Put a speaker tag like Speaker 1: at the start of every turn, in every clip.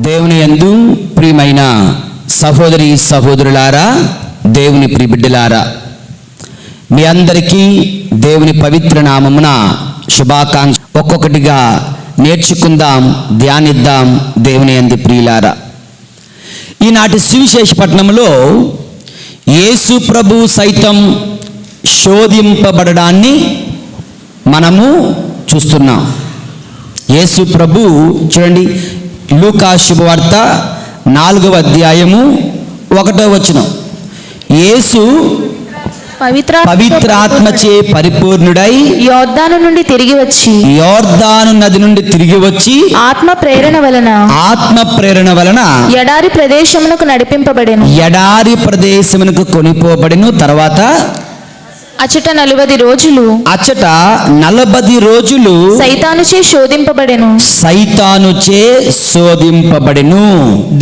Speaker 1: దేవుని యందు ప్రియమైన సహోదరి సహోదరులారా, దేవుని ప్రియబిడ్డలారా, మీ అందరికీ దేవుని పవిత్ర నామమున శుభాకాంక్ష. ఒక్కొక్కటిగా నేర్చుకుందాం, ధ్యానిద్దాం. దేవుని యందు ప్రియులారా, ఈనాటి సువిశేష పట్టణంలో యేసు ప్రభు సైతం శోధింపబడడాన్ని మనము చూస్తున్నాం. యేసు ప్రభు చూడండి, లూకా శుభవార్త 4వ అధ్యాయము 1వ వచనం. యేసు పవిత్రాత్మచే పరిపూర్ణుడై
Speaker 2: యోర్దాను నది నుండి తిరిగి వచ్చి ఆత్మ ప్రేరణ వలన ఎడారి ప్రదేశమునకు కొనిపోబడెను. తర్వాత అచట 40 రోజులు సైతానుచే శోధింపబడెను.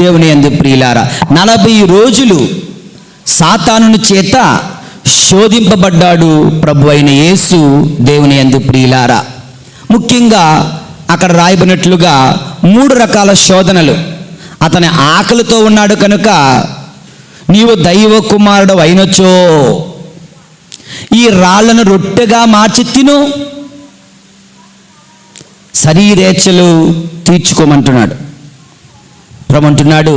Speaker 2: దేవుని యందు ప్రియులారా, 40 రోజులు సాతాను చేత శోధింపబడ్డాడు ప్రభు అయిన యేసు. దేవుని యందు ప్రియులారా, ముఖ్యంగా అక్కడ రాయబడినట్లుగా 3 రకాల శోధనలు. అతని ఆకలితో ఉన్నాడు కనుక నీవు దైవ కుమారుడు అయినచో ఈ రాళ్లను రొట్టెగా మార్చి తిను, శరీరేచ్ఛలు తీర్చుకోమంటున్నాడు. ప్రభు అంటున్నాడు,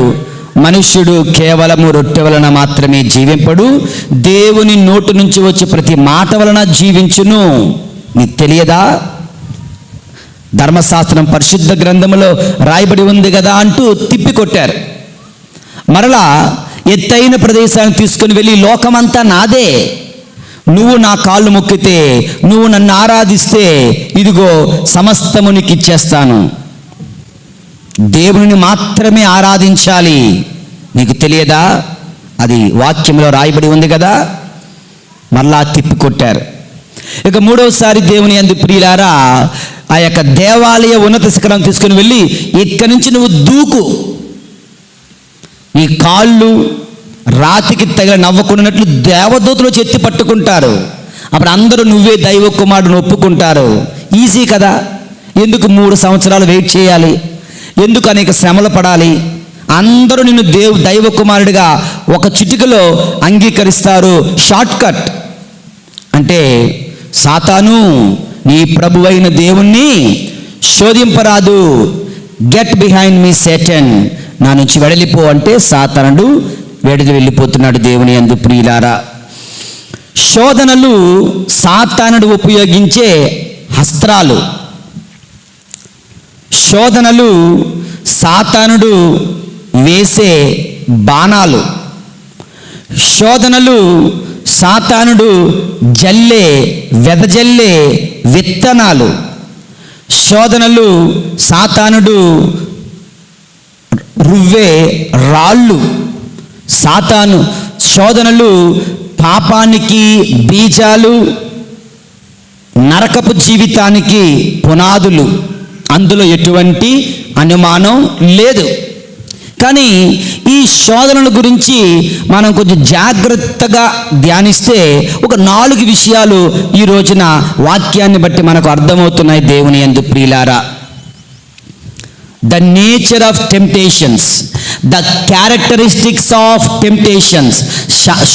Speaker 2: మనుష్యుడు కేవలము రొట్టె వలన మాత్రమే జీవింపడు, దేవుని నోటు నుంచి వచ్చే ప్రతి మాట వలన జీవించును. నీకు తెలియదా? ధర్మశాస్త్రం పరిశుద్ధ గ్రంథములో రాయబడి ఉంది కదా అంటూ తిప్పికొట్టారు. మరలా ఎత్తైన ప్రదేశాన్ని తీసుకుని వెళ్ళి లోకమంతా నాదే, నువ్వు నా కాళ్ళు మొక్కితే, నువ్వు నన్ను ఆరాధిస్తే ఇదిగో సమస్తము నీకు ఇచ్చేస్తాను, దేవుని మాత్రమే ఆరాధించాలి. నీకు తెలియదా? అది వాక్యంలో రాయబడి ఉంది కదా. మరలా తిప్పికొట్టారు. ఇక 3వసారి దేవుని యందు ప్రియులారా, ఆ యొక్క దేవాలయ ఉన్నత శిఖరం తీసుకుని వెళ్ళి ఇక్కడి నుంచి నువ్వు దూకు, నీ కాళ్ళు రాతికి తగిన నవ్వకున్నట్లు దేవదూతలు ఎత్తి పట్టుకుంటారు. అప్పుడు అందరూ నువ్వే దైవ కుమారుడును ఒప్పుకుంటారు. ఈజీ కదా. ఎందుకు 3 సంవత్సరాలు వెయిట్ చేయాలి? ఎందుకు అనేక శ్రమలు పడాలి? అందరూ నిన్ను దైవ కుమారుడిగా ఒక చిటికలో అంగీకరిస్తారు. Short cut. అంటే సాతాను, నీ ప్రభువైన దేవుణ్ణి శోధింపరాదు. గెట్ బిహైండ్ మీ సేటన్, నా నుంచి వెడలిపో అంటే సాతానుడు వెళ్ళిపోతున్నాడు. దేవుని యందు ప్రియులారా, శోధనలు సాతానుడు ఉపయోగించే అస్త్రాలు. శోధనలు సాతానుడు వేసే బాణాలు. శోధనలు సాతానుడు వెదజల్లే విత్తనాలు. శోధనలు సాతానుడు రువ్వే రాళ్ళు. సాతాను శోధనలు పాపానికి బీజాలు, నరకపు జీవితానికి పునాదులు. అందులో ఎటువంటి అనుమానం లేదు. కానీ ఈ శోధనల గురించి మనం కొంచెం జాగ్రత్తగా ధ్యానిస్తే ఒక 4 విషయాలు ఈ రోజున వాక్యాన్ని బట్టి మనకు అర్థమవుతున్నాయి. దేవుని యందు ప్రియులారా, the nature of temptations, the characteristics of temptations,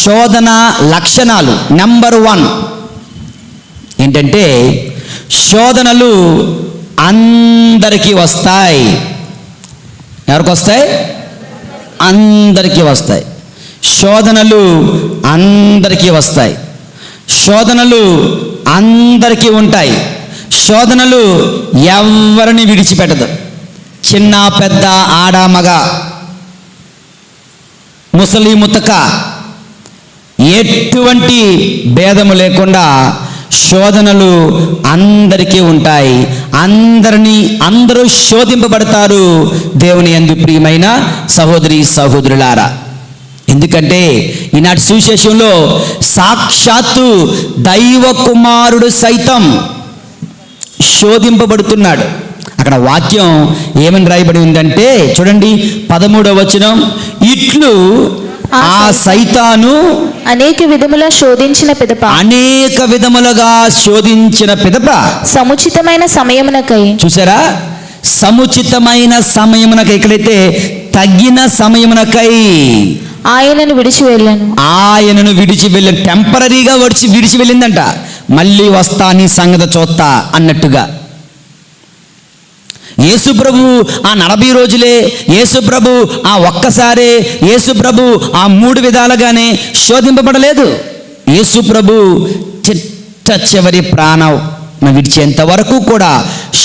Speaker 2: శోధన లక్షణాలు. నెంబర్ 1 ఏంటంటే, శోధనలు అందరికీ వస్తాయి. ఎవరికి వస్తాయి? అందరికీ వస్తాయి. శోధనలు అందరికీ వస్తాయి. శోధనలు అందరికీ ఉంటాయి. శోధనలు ఎవరిని విడిచిపెట్టదు. చిన్న పెద్ద, ఆడ మగ, ముసలి ముతక, ఎటువంటి భేదము లేకుండా శోధనలు అందరికీ ఉంటాయి. అందరూ శోధింపబడతారు. దేవుని యందు ప్రియమైన సహోదరి సహోదరులారా, ఎందుకంటే ఈనాటి సువిశేషంలో సాక్షాత్తు దైవ కుమారుడు సైతం శోధింపబడుతున్నాడు. అక్కడ వాక్యం ఏమని రాయబడి ఉందంటే చూడండి, 13వ వచనం. ఇట్లు ఆ సైతాను అనేక విధములుగా శోధించిన పిదప
Speaker 1: సముచితమైన సమయమునకై. చూసారా?
Speaker 2: సముచితమైన సమయమునకై, ఇక్కడైతే తగిన సమయమునకై
Speaker 3: ఆయనను విడిచి వెళ్ళాను.
Speaker 2: ఆయనను విడిచి వెళ్ళిన, టెంపరీగా విడిచి వెళ్ళిందంట. మళ్ళీ వస్తా నీ సంగతి చూస్తా అన్నట్టుగా. యేసు ప్రభు ఆ 40 రోజులే, యేసు ప్రభు ఆ ఒక్కసారే, యేసు ప్రభు ఆ 3 విధాలుగానే శోధింపబడలేదు. యేసు ప్రభు చిట్ట చివరి ప్రాణం విడిచేంత వరకు కూడా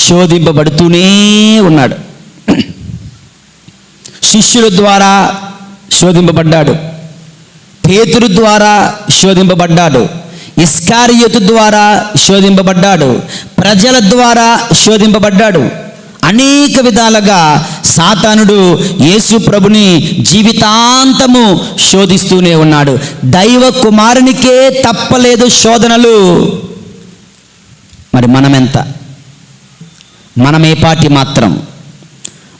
Speaker 2: శోధింపబడుతూనే ఉన్నాడు. శిష్యుల ద్వారా శోధింపబడ్డాడు, పేతురు ద్వారా శోధింపబడ్డాడు, ఇస్కారియోతు ద్వారా శోధింపబడ్డాడు, ప్రజల ద్వారా శోధింపబడ్డాడు. అనేక విధాలుగా సాతానుడు యేసు ప్రభుని జీవితాంతము శోధిస్తూనే ఉన్నాడు. దైవ కుమారునికే తప్పలేదు శోధనలు. మరి మనమెంత? మనమే పాటి మాత్రం?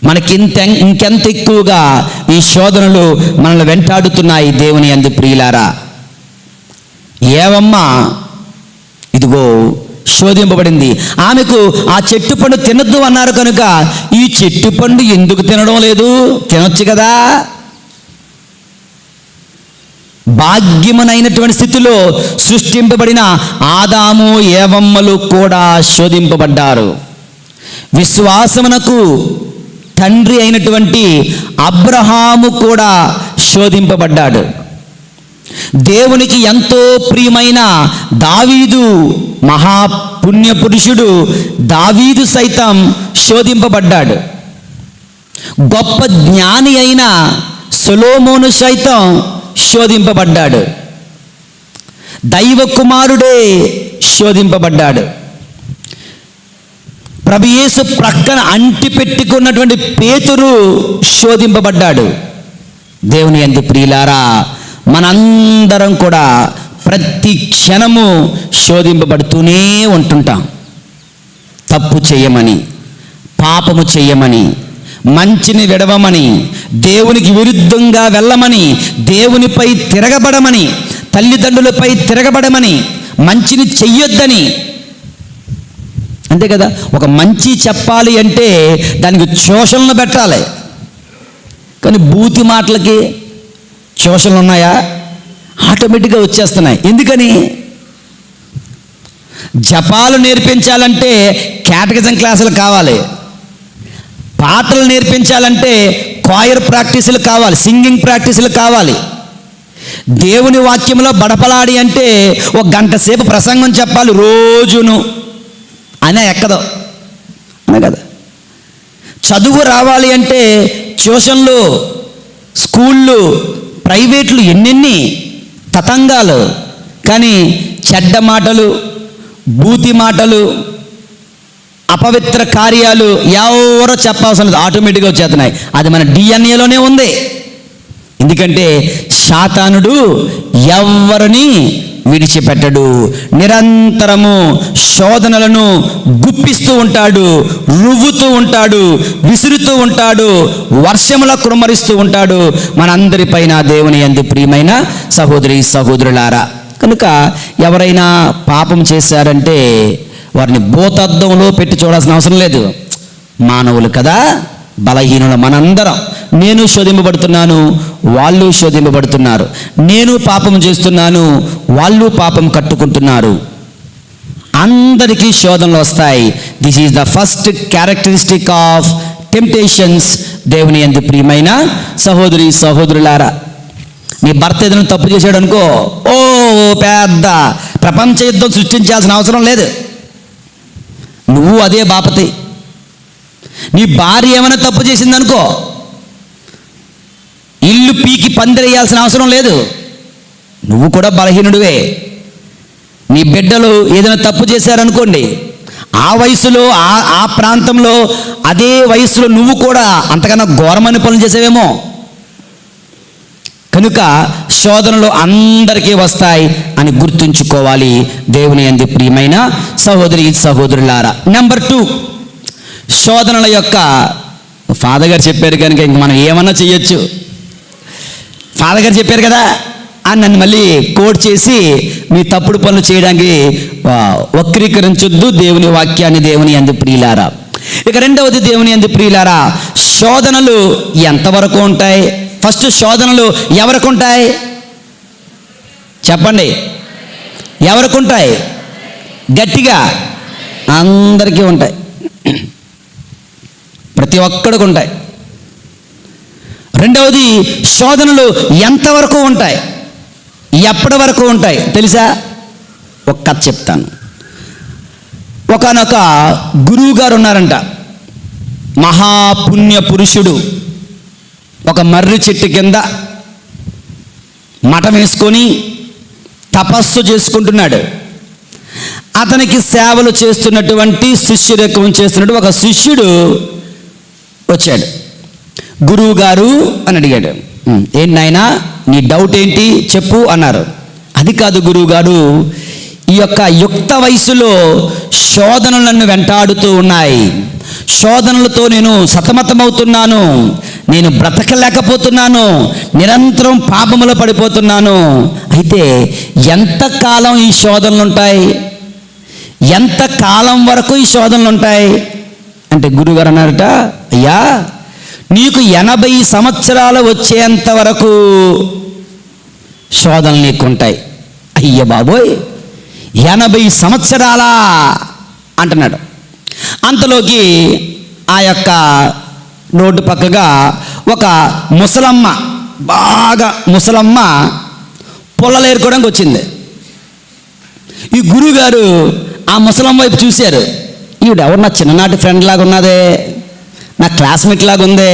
Speaker 2: మనకి ఇంకెంత ఎక్కువగా ఈ శోధనలు మనల్ని వెంటాడుతున్నాయి. దేవుని యందు ప్రియులారా, ఏవమ్మా ఇదిగో శోధింపబడింది. ఆమెకు ఆ చెట్టు పండు తినొద్దు అన్నారు కనుక ఈ చెట్టు పండు ఎందుకు తినడం లేదు? తినొచ్చు కదా. భాగ్యమునైనటువంటి స్థితిలో సృష్టింపబడిన ఆదాము ఏవమ్మలు కూడా శోధింపబడ్డారు. విశ్వాసమునకు తండ్రి అయినటువంటి అబ్రహాము కూడా శోధింపబడ్డాడు. దేవునికి ఎంతో ప్రియమైన దావీదు, మహాపుణ్యపురుషుడు దావీదు సైతం శోధింపబడ్డాడు. గొప్ప జ్ఞాని అయిన సొలొమోను సైతం శోధింపబడ్డాడు. దైవ కుమారుడే శోధింపబడ్డాడు. ప్రభు యేసు ప్రక్కన అంటి పెట్టుకున్నటువంటి పేతురు శోధింపబడ్డాడు. దేవుని యందు ప్రియులారా, మనందరం కూడా ప్రతి క్షణము శోధింపబడుతూనే ఉంటుంటాం. తప్పు చేయమని, పాపము చేయమని, మంచిని విడవమని, దేవునికి విరుద్ధంగా వెళ్ళమని, దేవునిపై తిరగబడమని, తల్లిదండ్రులపై తిరగబడమని, మంచిని చెయ్యొద్దని. అంతే కదా. ఒక మంచి చెప్పాలి అంటే దానికి శోషణలు పెట్టాలి. కానీ బూతి మాటలకి శోషణలు ఉన్నాయా? ఆటోమేటిక్గా వచ్చేస్తున్నాయి. ఎందుకని? జపాలు నేర్పించాలంటే క్యాటగిజం క్లాసులు కావాలి, పాటలు నేర్పించాలంటే కాయర్ ప్రాక్టీసులు కావాలి, సింగింగ్ ప్రాక్టీసులు కావాలి. దేవుని వాక్యంలో బడపలాడి అంటే 1 గంట సేపు ప్రసంగం చెప్పాలి రోజును, అనే ఎక్కదు అనే కదా. చదువు రావాలి అంటే ట్యూషన్లు, స్కూళ్ళు, ప్రైవేట్లు ఎన్నెన్ని తతంగాలు. కానీ చెడ్డ మాటలు, బూతి మాటలు, అపవిత్ర కార్యాలు ఎవరో చెప్పాల్సిన ఆటోమేటిక్గా వచ్చేస్తున్నాయి. అది మన డిఎన్ఏలోనే ఉంది. ఎందుకంటే సాతానుడు ఎవరిని విడిచిపెట్టడు. నిరంతరము శోధనలను గుప్పిస్తూ ఉంటాడు, రువ్వుతూ ఉంటాడు, విసురుతూ ఉంటాడు, వర్షములా కుమ్మరిస్తూ ఉంటాడు మనందరిపైన. దేవుని యందు ప్రియమైన సహోదరి సహోదరులారా, కనుక ఎవరైనా పాపం చేశారంటే వారిని భూతద్దంలో పెట్టి చూడాల్సిన అవసరం లేదు. మానవులు కదా, బలహీనులు మనందరం. నేను శోధింపబడుతున్నాను, వాళ్ళు శోధింపబడుతున్నారు. నేను పాపం చేస్తున్నాను, వాళ్ళు పాపం కట్టుకుంటున్నారు. అందరికీ శోధనలు వస్తాయి. This is the first characteristic of temptations. దేవుని యందు ప్రియమైన సహోదరి సహోదరులారా, నీ భర్త ఏదైనా తప్పు చేశాడు అనుకో, ఓ పెద్ద ప్రపంచ యుద్ధం సృష్టించాల్సిన అవసరం లేదు. నువ్వు అదే బాపతి. నీ భార్య ఏమైనా తప్పు చేసిందనుకో, ఇల్లు పీకి పందిరేయాల్సిన అవసరం లేదు. నువ్వు కూడా బలహీనుడివే. నీ బిడ్డలు ఏదైనా తప్పు చేశారనుకోండి, ఆ వయసులో ఆ ప్రాంతంలో అదే వయసులో నువ్వు కూడా అంతకన్నా ఘోరమైన పనులు చేసేవేమో. కనుక శోధనలు అందరికీ వస్తాయి అని గుర్తుంచుకోవాలి. దేవుని యందు ప్రియమైన సహోదరి సహోదరులారా, నెంబర్ 2, శోధనల యొక్క ఫాదర్ గారు చెప్పారు కనుక ఇంక మనం ఏమన్నా చేయొచ్చు. ఫాదర్ గారు చెప్పారు కదా అని నన్ను మళ్ళీ కోట్ చేసి మీ తప్పుడు పనులు చేయడానికి వక్రీకరించొద్దు దేవుని వాక్యాన్ని. దేవుని యందు ప్రియులారా, ఇక రెండవది దేవుని యందు ప్రియులారా, శోధనలు ఎంతవరకు ఉంటాయి? ఫస్ట్ శోధనలు ఎవరికి ఉంటాయి చెప్పండి? ఎవరికి ఉంటాయి? గట్టిగా అందరికీ ఉంటాయి. ప్రతి ఒక్కడికి ఉంటాయి. రెండవది, శోధనలు ఎంతవరకు ఉంటాయి, ఎప్పటి వరకు ఉంటాయి తెలుసా? ఒక కథ చెప్తాను. ఒకానొక గురువు గారు ఉన్నారంట, మహాపుణ్య పురుషుడు. ఒక మర్రి చెట్టు కింద మఠం వేసుకొని తపస్సు చేసుకుంటున్నాడు. అతనికి సేవలు చేస్తున్నటువంటి శిష్యరకం చేస్తున్నట్టు ఒక శిష్యుడు వచ్చాడు. గురువు గారు అని అడిగాడు. ఏంటి నాయనా నీ డౌట్ ఏంటి చెప్పు అన్నారు. అది కాదు గురువు గారు, ఈ యొక్క యుక్త వయసులో శోధనలు నన్ను వెంటాడుతూ ఉన్నాయి. శోధనలతో నేను సతమతమవుతున్నాను. నేను బ్రతకలేకపోతున్నాను. నిరంతరం పాపములో పడిపోతున్నాను. అయితే ఎంతకాలం ఈ శోధనలు ఉంటాయి? ఎంతకాలం వరకు ఈ శోధనలు ఉంటాయి అంటే గురువుగారు అన్నారట, అయ్యా నీకు 80 సంవత్సరాలు వచ్చేంత వరకు శోధనలు నీకు ఉంటాయి. అయ్య బాబోయ్ 80 సంవత్సరాలా అంటున్నాడు. అంతలోకి ఆ యొక్క రోడ్డు పక్కగా ఒక ముసలమ్మ, బాగా ముసలమ్మ పొలాలు ఏరుకోవడానికి వచ్చింది. ఈ గురువుగారు ఆ ముసలమ్మ వైపు చూశారు. ఈవిడెవరు నా చిన్ననాటి ఫ్రెండ్ లాగా ఉన్నదే, నా క్లాస్మేట్ లాగా ఉందే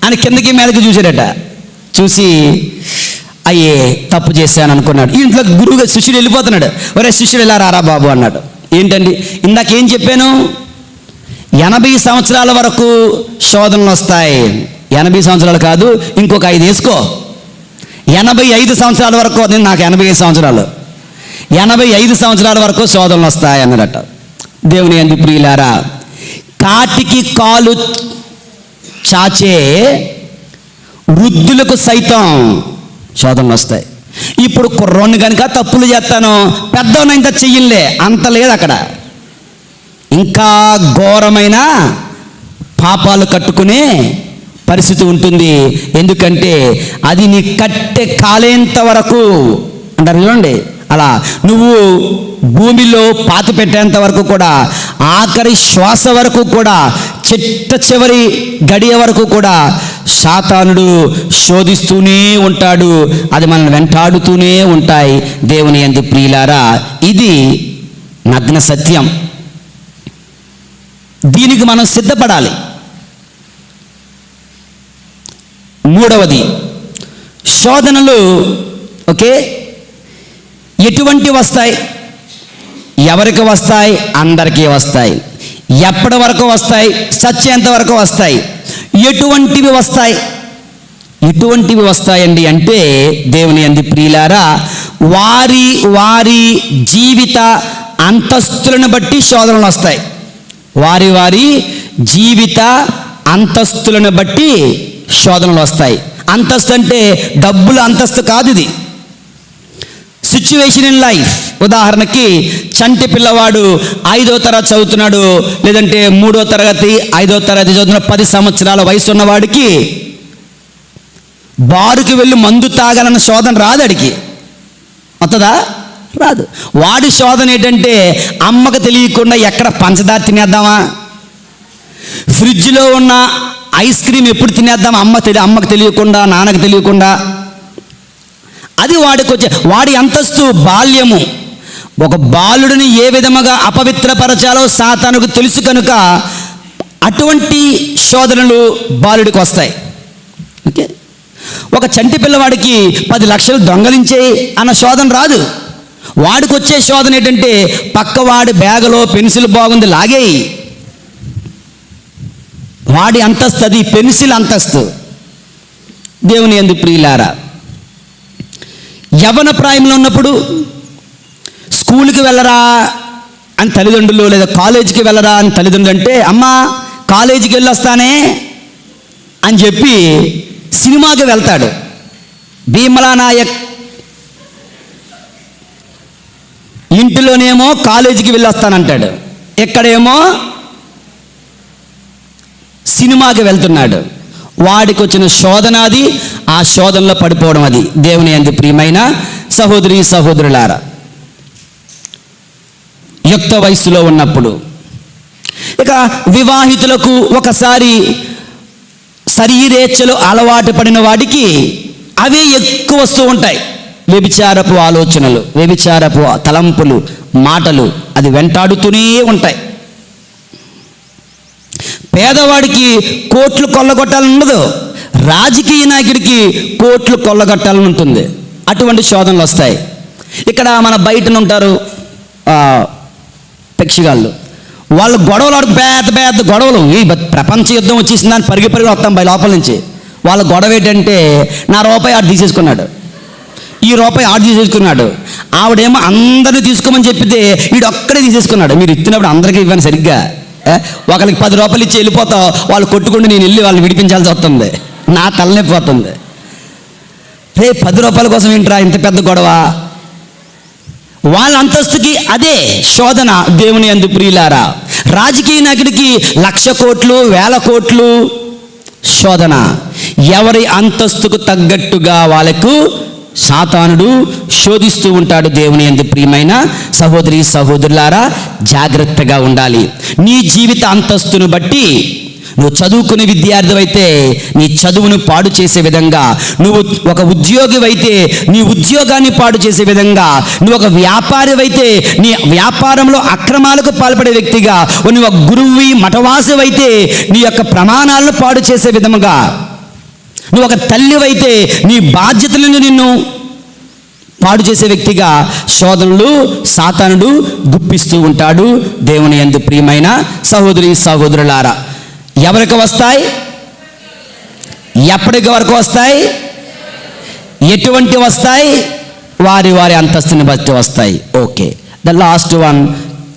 Speaker 2: అని కిందకి మీదకి చూశాడట. చూసి అయ్యే తప్పు చేశాను అనుకున్నాడు. ఇంట్లో గురువుగా శిష్యుడు వెళ్ళిపోతున్నాడు. ఒరే శిష్యుడు ఇలా రారా బాబు అన్నాడు. ఏంటండి ఇందాకేం చెప్పాను? 80 సంవత్సరాల వరకు శోధనలు వస్తాయి. 80 సంవత్సరాలు కాదు, ఇంకొక 5 వేసుకో, 85 సంవత్సరాల వరకు. నాకు 85 సంవత్సరాలు, 85 సంవత్సరాల వరకు శోధనలు వస్తాయి అన్నారట. దేవుని యందు ప్రియులారా, కాటికి కాలు చాచే వృద్ధులకు సైతం శోధనలు వస్తాయి. ఇప్పుడు కుర్రోని కనుక తప్పులు చేస్తాను, పెద్దవన ఇంత చెయ్యలే అంత లేదు అక్కడ. ఇంకా ఘోరమైన పాపాలు కట్టుకునే పరిస్థితి ఉంటుంది. ఎందుకంటే అది నీ కట్టె కాలేంత వరకు అంటారు చూడండి, అలా నువ్వు భూమిలో పాతి పెట్టేంత వరకు కూడా, ఆఖరి శ్వాస వరకు కూడా, చిట్ట చివరి గడియ వరకు కూడా సాతానుడు శోధిస్తూనే ఉంటాడు. అది మనల్ని వెంటాడుతూనే ఉంటాయి. దేవుని యందు ప్రియులారా, ఇది నగ్న సత్యం. దీనికి మనం సిద్ధపడాలి. మూడవది, శోధనలు ఓకే ఎటువంటి వస్తాయి? ఎవరికి వస్తాయి? అందరికీ వస్తాయి. ఎప్పటి వరకు వస్తాయి? చచ్చేంత వరకు వస్తాయి. ఎటువంటివి వస్తాయి? ఎటువంటివి వస్తాయండి అంటే దేవుని యందు ప్రియులారా, వారి వారి జీవిత అంతస్తులను బట్టి శోధనలు వస్తాయి. వారి వారి జీవిత అంతస్తులను బట్టి శోధనలు వస్తాయి. అంతస్తు అంటే డబ్బుల అంతస్తు కాదు, ఇది సిచ్యువేషన్ ఇన్ లైఫ్. ఉదాహరణకి చంటి పిల్లవాడు 5వ తరగతి చదువుతున్నాడు, లేదంటే 3వ తరగతి 5వ తరగతి చదువుతున్న 10 సంవత్సరాల వయసు ఉన్నవాడికి బారుకి వెళ్ళి మందు తాగాలన్న శోధన రాదు. అడిగి వస్తుందా? రాదు. వాడి శోధన ఏంటంటే అమ్మకు తెలియకుండా ఎక్కడ పంచదార తినేద్దామా, ఫ్రిడ్జ్లో ఉన్న ఐస్ క్రీమ్ ఎప్పుడు తినేద్దామా, అమ్మకు తెలియకుండా, నాన్నకు తెలియకుండా. అది వాడికి వచ్చే వాడి అంతస్తు బాల్యము. ఒక బాలుడిని ఏ విధముగా అపవిత్రపరచాలో సాతానుకు తెలుసు కనుక అటువంటి శోధనలు బాలుడికి వస్తాయి. ఓకే, ఒక చంటి పిల్లవాడికి 10 లక్షలు దొంగలించే అన్న శోధన రాదు. వాడికి వచ్చే శోధన ఏంటంటే పక్కవాడి బ్యాగులో పెన్సిల్ బాగుంది లాగేయి. వాడి అంతస్తు అది, పెన్సిల్ అంతస్తు. దేవుని యందు ప్రియులారా, యవ్వన ప్రాయంలో ఉన్నప్పుడు స్కూల్కి వెళ్ళరా అని తల్లిదండ్రులు, లేదా కాలేజీకి వెళ్ళరా అని తల్లిదండ్రులు అంటే, అమ్మా కాలేజీకి వెళ్ళొస్తానే అని చెప్పి సినిమాకి వెళ్తాడు. భీమలా నాయక్ ఇంటిలోనేమో కాలేజీకి వెళ్ళొస్తానంటాడు, ఎక్కడేమో సినిమాకి వెళ్తున్నాడు, వాడికి వచ్చిన శోధన అది, ఆ శోధనలో పడిపోవడం అది. దేవుని యందు ప్రియమైన సహోదరి సహోదరులారా, యుక్త వయస్సులో ఉన్నప్పుడు, ఇక వివాహితులకు ఒకసారి శరీరేచ్ఛలు అలవాటు పడిన వాడికి అవే ఎక్కువ వస్తూ ఉంటాయి. వ్యభిచారపు ఆలోచనలు, వ్యభిచారపు తలంపులు, మాటలు అది వెంటాడుతూనే ఉంటాయి. పేదవాడికి కోట్లు కొల్లగొట్టాలని ఉండదు, రాజకీయ నాయకుడికి కోట్లు కొల్లగొట్టాలని ఉంటుంది. అటువంటి శోధనలు వస్తాయి. ఇక్కడ మన బయటన ఉంటారు పక్షిగాళ్ళు, వాళ్ళు గొడవలు ఆడు, పెద్ద పెద్ద గొడవలు, ఈ ప్రపంచ యుద్ధం వచ్చేసింది అని పరిగి వస్తాం బయట లోపల నుంచి. వాళ్ళ గొడవ ఏంటంటే, నా రూపాయి ఆడు తీసేసుకున్నాడు, ఈ రూపాయి ఆడు తీసేసుకున్నాడు, ఆవిడేమో అందరినీ తీసుకోమని చెప్పితే వీడు ఒక్కడే తీసేసుకున్నాడు. మీరు ఇచ్చినప్పుడు అందరికీ ఇవ్వను సరిగ్గా, ఒకరికి 10 రూపాయలు ఇచ్చి వెళ్ళిపోతావు, వాళ్ళు కొట్టుకుంటూ నేను వెళ్ళి వాళ్ళు విడిపించాల్సి వస్తుంది, నా తలనొప్పి పోతుంది. రే 10 రూపాయల కోసం ఏంట్రా ఇంత పెద్ద గొడవ? వాళ్ళ అంతస్తుకి అదే శోధన. దేవుని యందు ప్రియులారా, రాజకీయ నాయకుడికి 1,00,000 కోట్లు 1,000 కోట్లు శోధన. ఎవరి అంతస్తుకు తగ్గట్టుగా వాళ్ళకు సాతానుడు శోధిస్తూ ఉంటాడు. దేవుని యందు ప్రియమైన సహోదరి సహోదరులారా, జాగ్రత్తగా ఉండాలి. నీ జీవిత అంతస్తును బట్టి, నువ్వు చదువుకునే విద్యార్థివైతే నీ చదువును పాడు చేసే విధంగా, నువ్వు ఒక ఉద్యోగివైతే నీ ఉద్యోగాన్ని పాడు చేసే విధంగా, నువ్వు ఒక వ్యాపారివైతే నీ వ్యాపారంలో అక్రమాలకు పాల్పడే వ్యక్తిగా, నువ్వు ఒక గురువువి మఠవాసివైతే నీ యొక్క ప్రమాణాలను పాడు చేసే విధముగా, నువ్వు ఒక తల్లివైతే నీ బాధ్యతలను నిన్ను పాడు చేసే వ్యక్తిగా శోధనలు సాతానుడు గుప్పిస్తూ ఉంటాడు. దేవుని యందు ప్రియమైన సహోదరి సహోదరులారా, ఎవరికి వస్తాయి? ఎప్పటికి వరకు వస్తాయి? ఎటువంటి వస్తాయి? వారి వారి అంతస్తుని బట్టి వస్తాయి. Okay, the last one,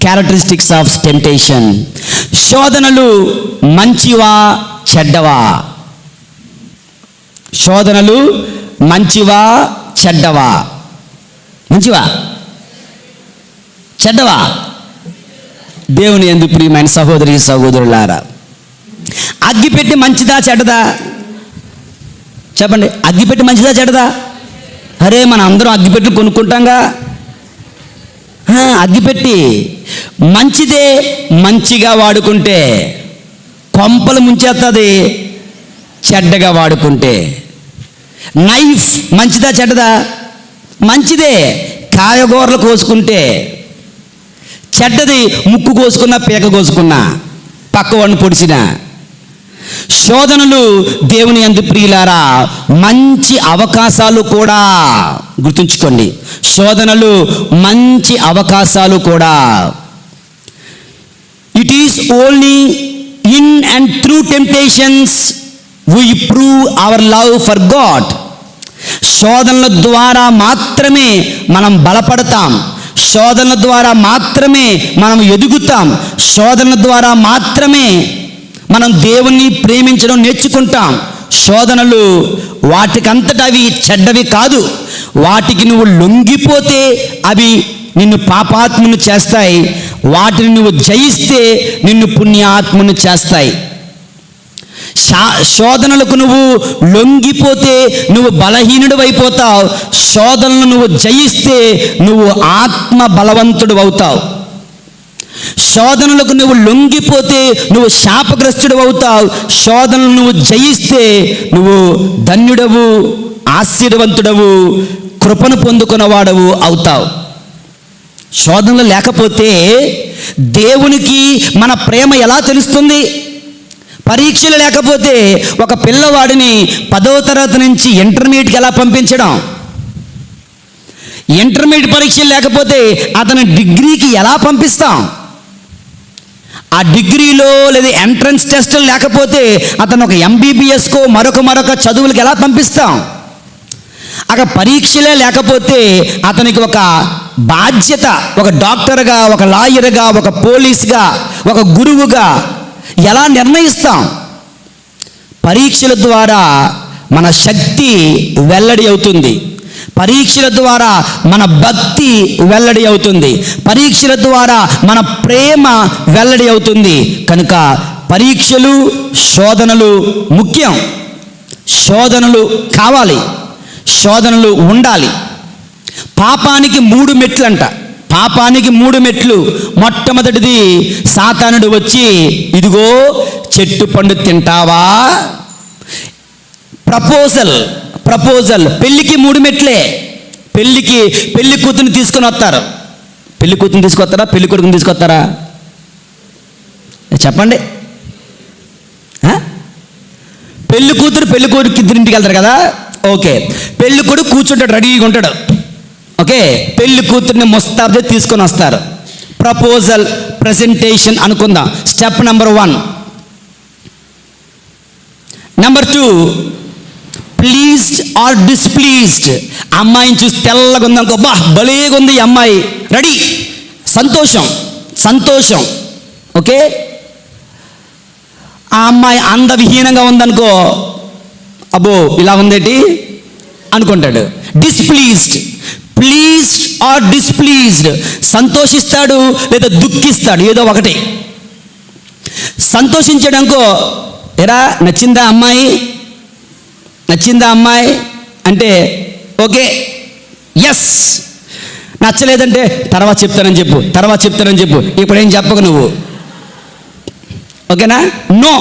Speaker 2: characteristics of temptation. శోధనలు మంచివా చెడ్డవా? శోధనలు మంచివా చెడ్డవా? మంచివా చెడ్డవా? దేవుని యందు ప్రియమైన సహోదరి సహోదరులారా, అగ్గిపెట్టి మంచిదా చెడ్డదా? చెప్పండి, అగ్గిపెట్టి మంచిదా చెడ్డదా? అరే మన అందరం అగ్గిపెట్టి కొనుక్కుంటాంగా. అగ్గిపెట్టి మంచిదే, మంచిగా వాడుకుంటే కొంపలు ముంచేస్తుంది, చెడ్డగా వాడుకుంటే. నైఫ్ మంచిదా చెడ్డదా? మంచిదే, కాయగూరలు కోసుకుంటే. చెడ్డది ముక్కు కోసుకున్నా, పీక కోసుకున్నా, పక్కవాడిని పొడిచిన. శోధనలు దేవుని యందు ప్రియులారా మంచి అవకాశాలు కూడా. గుర్తుంచుకోండి, శోధనలు మంచి అవకాశాలు కూడా. It is only in and through temptations we prove our love for God. శోధనల ద్వారా మాత్రమే మనం బలపడతాం, శోధనల ద్వారా మాత్రమే మనం ఎదుగుతాం, శోధనల ద్వారా మాత్రమే మనం దేవుణ్ణి ప్రేమించడం నేర్చుకుంటాం. శోధనలు వాటికంతటా అవి చెడ్డవి కాదు. వాటికి నువ్వు లొంగిపోతే అవి నిన్ను పాపాత్మును చేస్తాయి, వాటిని నువ్వు జయిస్తే నిన్ను పుణ్యాత్మును చేస్తాయి. శోధనలకు నువ్వు లొంగిపోతే నువ్వు బలహీనుడు అయిపోతావు, శోధనలు నువ్వు జయిస్తే నువ్వు ఆత్మ బలవంతుడు అవుతావు. శోధనలకు నువ్వు లొంగిపోతే నువ్వు శాపగ్రస్తుడు అవుతావు, శోధనలు నువ్వు జయిస్తే నువ్వు ధన్యుడవు, ఆశీర్వంతుడవు, కృపను పొందుకున్నవాడవు అవుతావు. శోధనలు లేకపోతే దేవునికి మన ప్రేమ ఎలా తెలుస్తుంది? పరీక్షలు లేకపోతే ఒక పిల్లవాడిని 10వ తరగతి నుంచి ఇంటర్మీడియట్కి ఎలా పంపించడం? ఇంటర్మీడియట్ పరీక్షలు లేకపోతే అతని డిగ్రీకి ఎలా పంపిస్తాం? ఆ డిగ్రీలో లేదా ఎంట్రన్స్ టెస్టులు లేకపోతే అతను ఒక ఎంబీబీఎస్కో మరొక చదువులకు ఎలా పంపిస్తాం? అక్కడ పరీక్షలే లేకపోతే అతనికి ఒక బాధ్యత, ఒక డాక్టర్గా, ఒక లాయర్గా, ఒక పోలీస్గా, ఒక గురువుగా ఎలా నిర్ణయిస్తాం? పరీక్షల ద్వారా మన శక్తి వెల్లడి అవుతుంది, పరీక్షల ద్వారా మన భక్తి వెల్లడి అవుతుంది, పరీక్షల ద్వారా మన ప్రేమ వెల్లడి అవుతుంది. కనుక పరీక్షలు, శోధనలు ముఖ్యం. శోధనలు కావాలి, శోధనలు ఉండాలి. పాపానికి 3 మెట్లు అంట. పాపానికి 3 మెట్లు. మొట్టమొదటిది సాతానుడు వచ్చి, ఇదిగో చెట్టు పండు తింటావా. ప్రపోజల్ పెళ్ళికి 3 మెట్లే. పెళ్లి కూతుర్ని తీసుకొని వస్తారు. పెళ్లి కూతుర్ని తీసుకొస్తారా, పెళ్లి కొడుకుని తీసుకొస్తారా చెప్పండి? పెళ్లి కూతురు పెళ్లి కొడుకు ఇద్దరింటికి వెళ్తారు కదా. ఓకే, పెళ్లి కొడుకు కూర్చుంటాడు, రెడీగా ఉంటాడు. ఓకే, పెళ్లి కూతుర్ని ముస్తాబు తీసుకొని వస్తారు. ప్రపోజల్, ప్రెజెంటేషన్ అనుకుందాం. Step number 1. Number 2, pleased or displeased. అమ్మాయిని చూసి తెల్లగా ఉందనుకో, బా భలేగా ఉంది ఈ అమ్మాయి, రెడీ, సంతోషం. ఓకే, ఆ అమ్మాయి అందవిహీనంగా ఉందనుకో, అబ్బో ఇలా ఉందేటి అనుకుంటాడు. Displeased, pleased or displeased. సంతోషిస్తాడు లేదా దుఃఖిస్తాడు, ఏదో ఒకటి. సంతోషించాడనుకో, ఎరా నచ్చిందా అమ్మాయి అంటే ఓకే, ఎస్. నచ్చలేదంటే తర్వాత చెప్తానని చెప్పు, ఇప్పుడేం చెప్పకు నువ్వు, ఓకేనా? నో.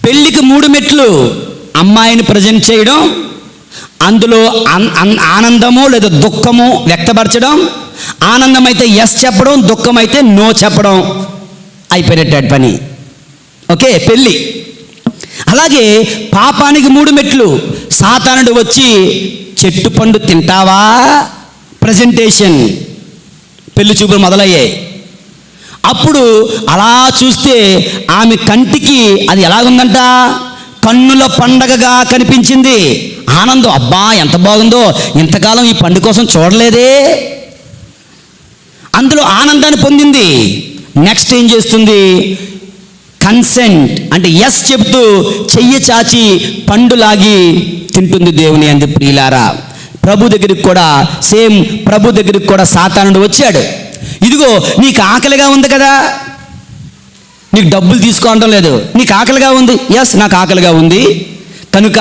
Speaker 2: పెళ్ళికి 3 మెట్లు. అమ్మాయిని ప్రజెంట్ చేయడం, అందులో ఆనందము లేదా దుఃఖము వ్యక్తపరచడం. ఆనందం అయితే ఎస్ చెప్పడం, దుఃఖం అయితే నో చెప్పడం. అయిపోయినట్టు పని. ఓకే, పెళ్ళి. అలాగే పాపానికి 3 మెట్లు. సాతానుడు వచ్చి చెట్టు పండు తింటావా, ప్రజెంటేషన్, పెళ్లి చూపులు మొదలయ్యాయి. అప్పుడు అలా చూస్తే ఆమె కంటికి అది ఎలాగుందంట, కన్నుల పండగగా కనిపించింది. ఆనందం, అబ్బా ఎంత బాగుందో, ఇంతకాలం ఈ పండు కోసం చూడలేదే, అందులో ఆనందాన్ని పొందింది. నెక్స్ట్ ఏం చేస్తుంది, కన్సెంట్ అంటే ఎస్ చెప్తూ చెయ్యి చాచి పండు లాగి తింటుంది. దేవుని యందు ప్రియులారా, ప్రభు దగ్గరికి కూడా సాతానుడు వచ్చాడు. ఇదిగో నీకు ఆకలిగా ఉంది కదా, నీకు డబ్బులు తీసుకోవడం లేదు, నీకు ఆకలిగా ఉంది. ఎస్, నాకు ఆకలిగా ఉంది, కనుక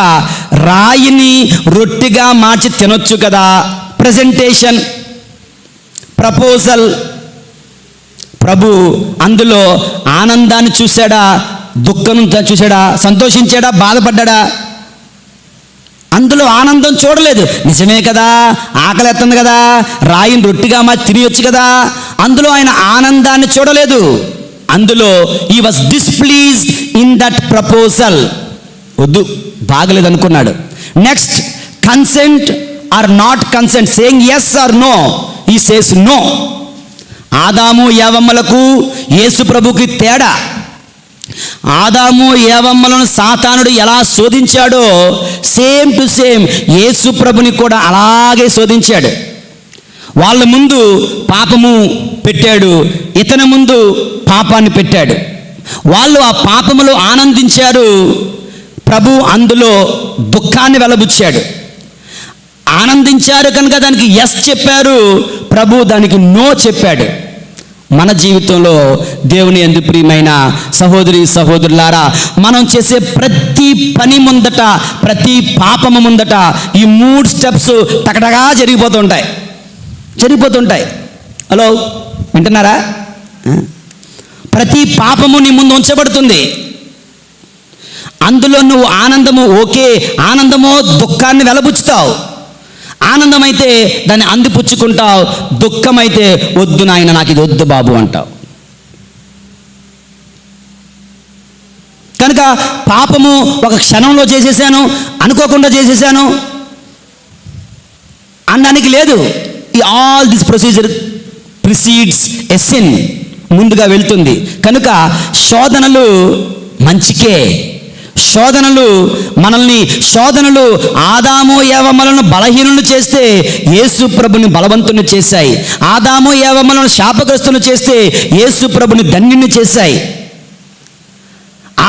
Speaker 2: రాయిని రొట్టెగా మార్చి తినొచ్చు కదా. Presentation, proposal. ప్రభు అందులో ఆనందాన్ని చూశాడా, దుఃఖం చూశాడా, సంతోషించాడా, బాధపడ్డా? అందులో ఆనందం చూడలేదు. నిజమే కదా, ఆకలి ఎత్తుంది కదా, రాయిని రొట్టిగా మార్చి తినొచ్చు కదా. అందులో ఆయన ఆనందాన్ని చూడలేదు. అందులో he was displeased in that proposal. వద్దు, బాగలేదు అనుకున్నాడు. Next, consent or not consent, saying yes or no. He says no. Adam ఏవమ్మలకు యేసు ప్రభుకి తేడా. ఆదాము ఏవమ్మలను సాతానుడు ఎలా శోధించాడో సేమ్ టు సేమ్ యేసు ప్రభుని కూడా అలాగే శోధించాడు. వాళ్ళ ముందు పాపము పెట్టాడు, ఇతని ముందు పాపాన్ని పెట్టాడు. వాళ్ళు ఆ పాపములో ఆనందించారు, ప్రభు అందులో దుఃఖాన్ని వెలబుచ్చాడు. ఆనందించారు కనుక దానికి ఎస్ చెప్పారు, ప్రభు దానికి నో చెప్పాడు. మన జీవితంలో దేవుని యందు ప్రియమైన సహోదరి సహోదరులారా, మనం చేసే ప్రతి పని ముందట, ప్రతి పాపము ముందట ఈ 3 స్టెప్స్ టకటగా జరిగిపోతుంటాయి. హలో, వింటున్నారా? ప్రతి పాపము నీ ముందు ఉంచబడుతుంది. అందులో నువ్వు ఆనందము, ఓకే ఆనందమో దుఃఖాన్ని వెలబుచ్చుతావు. ఆనందమైతే దాన్ని అందిపుచ్చుకుంటావు, దుఃఖమైతే వద్దు నాయన నాకు ఇది వద్దు బాబు అంటావు. కనుక పాపము ఒక క్షణంలో చేసేసాను, అనుకోకుండా చేసేసాను అనడానికి లేదు. ఈ all this procedure precedes a sin, ముందుగా వెళ్తుంది. కనుక శోధనలు మంచికే. శోధనలు ఆదాము ఏవమ్మలను బలహీనులు చేస్తే యేసు ప్రభుని బలవంతుని చేశాయి. ఆదాము ఏవమ్మలను శాపగ్రస్తులు చేస్తే యేసు ప్రభుని ధన్యుని చేశాయి.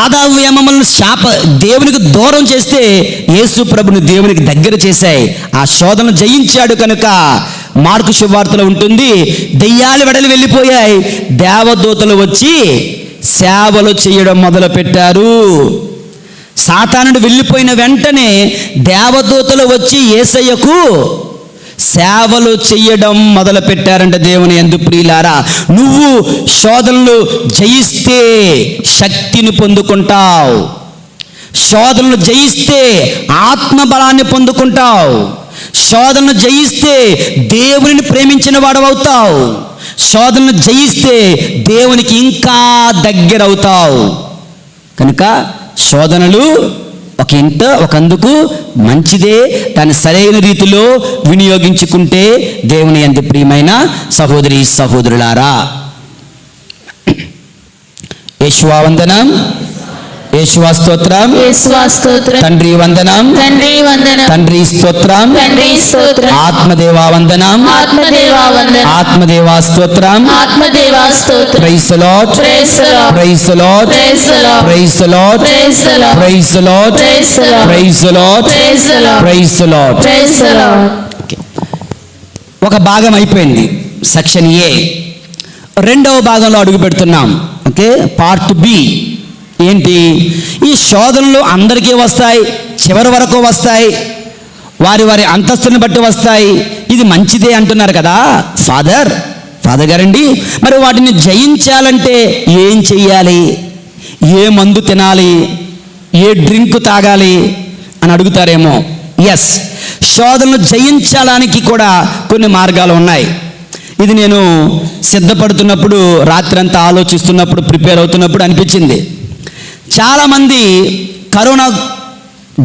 Speaker 2: ఆదాము ఏవమ్మలను దేవునికి దూరం చేస్తే యేసు ప్రభుని దేవునికి దగ్గర చేశాయి. ఆ శోధన జయించాడు కనుక మార్కు శుభవార్తలో ఉంటుంది, దెయ్యాలు వెడలి వెళ్ళిపోయాయి, దేవదూతలు వచ్చి సేవలు చేయడం మొదలుపెట్టారు. సాతానుడు వెళ్ళిపోయిన వెంటనే దేవదూతలు వచ్చి యేసయ్యకు సేవలు చెయ్యడం మొదలుపెట్టారంట. దేవుని యందు ప్రియులారా, నువ్వు శోధనలు జయిస్తే శక్తిని పొందుకుంటావు, శోధనలు జయిస్తే ఆత్మబలాన్ని పొందుకుంటావు, శోధనలు జయిస్తే దేవునిని ప్రేమించిన వాడవవుతావు, శోధనలు జయిస్తే దేవునికి ఇంకా దగ్గర అవుతావు. కనుక శోధనలు ఒకందుకు మంచిదే, దాన్ని సరైన రీతిలో వినియోగించుకుంటే దేవుని యందు ప్రియమైన సహోదరి సహోదరులారా, యేషువా వందనం, యేషువా స్తోత్రం,
Speaker 3: యేసువా స్తోత్రం,
Speaker 2: తండ్రి వందనం,
Speaker 3: తండ్రి వందనం,
Speaker 2: తండ్రి స్తోత్రం,
Speaker 3: తండ్రి స్తోత్రం,
Speaker 2: ఆత్మదేవా వందనం,
Speaker 3: ఆత్మదేవా వందనం,
Speaker 2: ఆత్మదేవా స్తోత్రం.
Speaker 3: ఆత్మదేవా స్తోత్రం.
Speaker 2: Praise the lord,
Speaker 3: praise the lord,
Speaker 2: praise the lord,
Speaker 3: praise the lord,
Speaker 2: praise the lord,
Speaker 3: praise the lord,
Speaker 2: praise the lord,
Speaker 3: praise the lord,
Speaker 2: praise the lord,
Speaker 3: praise the lord,
Speaker 2: praise the lord.
Speaker 3: Praise the lord.
Speaker 2: ఒక భాగం అయిపోయింది, section A. రెండవ భాగంలో అడుగు పెడుతున్నాం. Okay, part B. ఏంటి? ఈ శోధనలు అందరికీ వస్తాయి, చివరి వరకు వస్తాయి, వారి వారి అంతస్తుని బట్టి వస్తాయి. ఇది మంచిదే అంటున్నారు కదా ఫాదర్ గారండి, మరి వాటిని జయించాలంటే ఏం చెయ్యాలి, ఏ మందు తినాలి, ఏ డ్రింక్ తాగాలి అని అడుగుతారేమో. ఎస్, శోధనలు జయించడానికి కూడా కొన్ని మార్గాలు ఉన్నాయి. ఇది నేను సిద్ధపడుతున్నప్పుడు, రాత్రంతా ఆలోచిస్తున్నప్పుడు, ప్రిపేర్ అవుతున్నప్పుడు అనిపించింది. చాలామంది కరోనా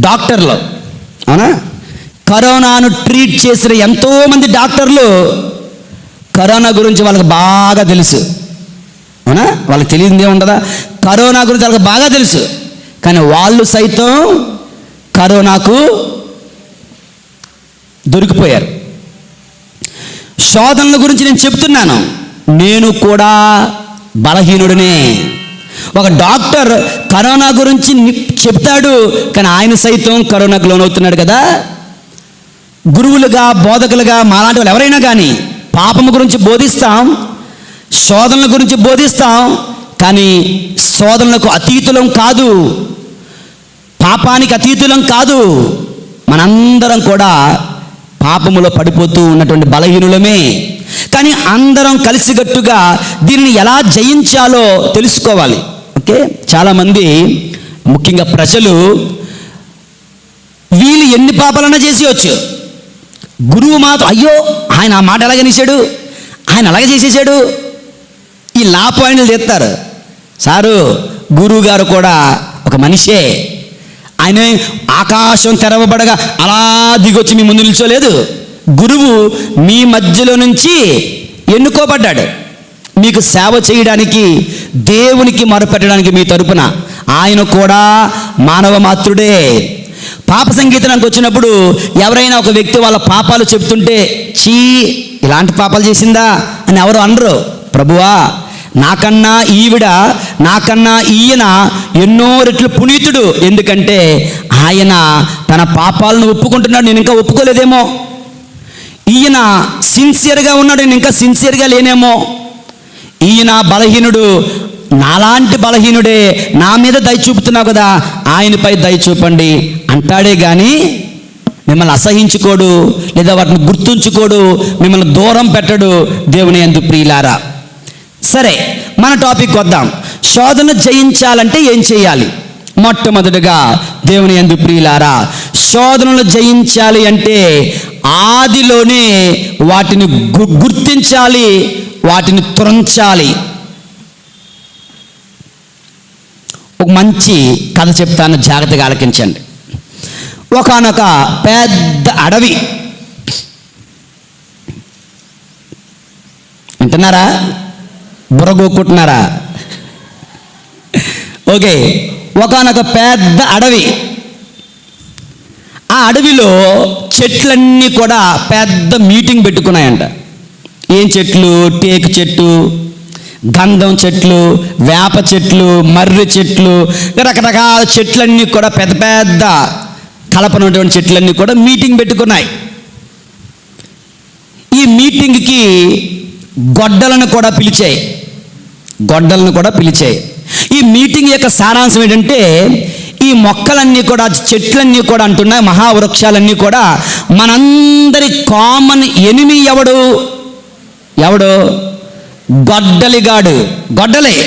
Speaker 2: డాక్టర్లు, అవునా, కరోనాను ట్రీట్ చేసిన ఎంతోమంది డాక్టర్లు కరోనా గురించి వాళ్ళకి బాగా తెలుసు, అవునా, వాళ్ళకి తెలియదే ఉండదా? కరోనా గురించి వాళ్ళకి బాగా తెలుసు, కానీ వాళ్ళు సైతం కరోనాకు దొరికిపోయారు. శోధనల గురించి నేను చెప్తున్నాను, నేను కూడా బలహీనుడినే. ఒక డాక్టర్ కరోనా గురించి చెప్తాడు, కానీ ఆయన సైతం కరోనాకు లోనవుతున్నాడు కదా. గురువులుగా, బోధకులుగా మాలాంటి వాళ్ళు ఎవరైనా కానీ పాపము గురించి బోధిస్తాం, శోధనల గురించి బోధిస్తాం, కానీ శోధనలకు అతీతులం కాదు, పాపానికి అతీతులం కాదు. మనందరం కూడా పాపములో పడిపోతూ ఉన్నటువంటి బలహీనులమే. కానీ అందరం కలిసికట్టుగా దీనిని ఎలా జయించాలో తెలుసుకోవాలి. ఓకే, చాలామంది ముఖ్యంగా ప్రజలు వీళ్ళు ఎన్ని పాపాలన్నా చేసేయచ్చు, గురువు మాత్రం అయ్యో ఆయన ఆ మాట ఎలాగనిసాడు, ఆయన అలాగే చేసేసాడు, ఈ లా పాయింట్లు తెస్తారు. సారు, గురువు గారు కూడా ఒక మనిషే. ఆయన ఆకాశం తెరవబడగా అలా దిగొచ్చి మీ ముందు నిల్చోలేదు. గురువు మీ మధ్యలో నుంచి ఎన్నుకోబడ్డాడు, మీకు సేవ చేయడానికి, దేవునికి మొరపెట్టడానికి మీ తరపున. ఆయన కూడా మానవ మాత్రుడే. పాప సంగీతానికి వచ్చినప్పుడు ఎవరైనా ఒక వ్యక్తి వాళ్ళ పాపాలు చెప్తుంటే, చీ ఇలాంటి పాపాలు చేసిందా అని ఎవరు అనరు. ప్రభువా, నాకన్నా ఈవిడ, నాకన్నా ఈయన ఎన్నో రెట్లు పునీతుడు, ఎందుకంటే ఆయన తన పాపాలను ఒప్పుకుంటున్నాడు, నేను ఇంకా ఒప్పుకోలేదేమో. ఈయన సిన్సియర్గా ఉన్నాడు, నేను ఇంకా సిన్సియర్గా లేనేమో. ఈయన బలహీనుడు, నాలాంటి బలహీనుడే, నా మీద దయ చూపుతున్నావు కదా, ఆయనపై దయ చూపండి అంటాడే కానీ మిమ్మల్ని అసహించుకోడు, లేదా వాటిని గుర్తుంచుకోడు, మిమ్మల్ని దూరం పెట్టడు. దేవుని యందు ప్రియులారా, సరే మన టాపిక్ వద్దాం. శోధన జయించాలంటే ఏం చేయాలి? మొట్టమొదటిగా దేవుని యందు ప్రియులారా, శోధనలు జయించాలి అంటే ఆదిలోనే వాటిని గుర్తించాలి, వాటిని త్రుంచాలి. ఒక మంచి కథ చెప్తాను, జాగ్రత్తగా ఆలకించండి. ఒకానొక పెద్ద అడవి, వింటున్నారా? బుర్రగోక్కుంటున్నారా? ఓకే, ఒకానొక పెద్ద అడవి. ఆ అడవిలో చెట్లన్నీ కూడా పెద్ద మీటింగ్ పెట్టుకున్నాయంట. ఏం చెట్లు? టేకు చెట్టు, గంధం చెట్లు, వేప చెట్లు, మర్రి చెట్లు, రకరకాల చెట్లన్నీ కూడా పెద్ద పెద్ద కలపనటువంటి చెట్లన్నీ కూడా మీటింగ్ పెట్టుకున్నాయి. ఈ మీటింగ్కి గొడ్డలను కూడా పిలిచాయి. ఈ మీటింగ్ యొక్క సారాంశం ఏంటంటే, ఈ మొక్కలన్నీ కూడా, చెట్లన్నీ కూడా అంటున్నాయి, మహావృక్షాలన్నీ కూడా మనందరి కామన్ ఎనిమి ఎవడు? గొడ్డలిగాడు, గొడ్డలే.